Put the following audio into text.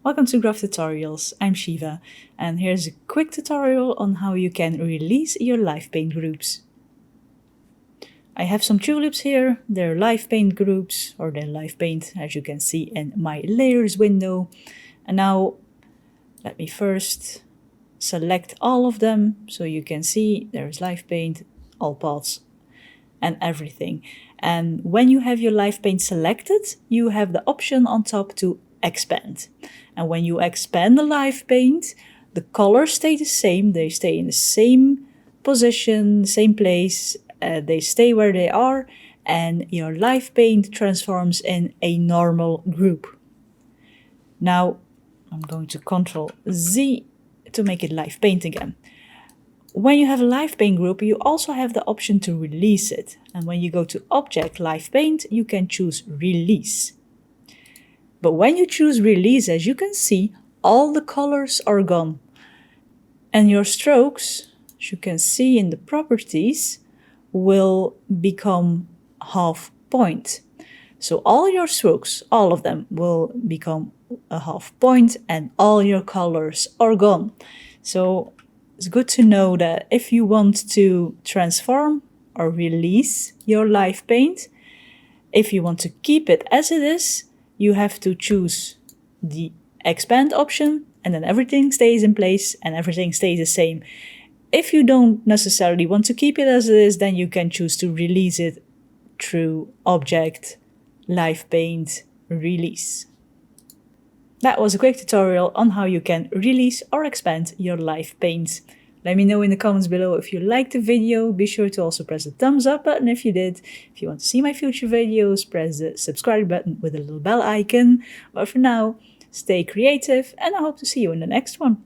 Welcome to Graph Tutorials, I'm Shiva, and here's a quick tutorial on how you can release your live paint groups. I have some tulips here, they're live paint groups, or they're live paint as you can see in my layers window. And now, let me first select all of them, so you can see there's live paint, all paths, and everything. And when you have your live paint selected, you have the option on top to expand. And when you expand the live paint, the colors stay the same. They stay in the same position, same place. They stay where they are, and your live paint transforms in a normal group. Now, I'm going to Ctrl Z to make it live paint again. When you have a live paint group, you also have the option to release it. And when you go to Object, Live Paint, you can choose Release. But when you choose Release, as you can see, all the colors are gone. And your strokes, as you can see in the properties, will become half point. So all your strokes, all of them, will become a half point and all your colors are gone. So it's good to know that if you want to transform or release your live paint, if you want to keep it as it is, you have to choose the expand option, and then everything stays in place and everything stays the same. If you don't necessarily want to keep it as it is, then you can choose to release it through Object, Live Paint, Release. That was a quick tutorial on how you can release or expand your live paint. Let me know in the comments below if you liked the video. Be sure to also press the thumbs up button if you did. If you want to see my future videos, press the subscribe button with a little bell icon. But for now, stay creative and I hope to see you in the next one.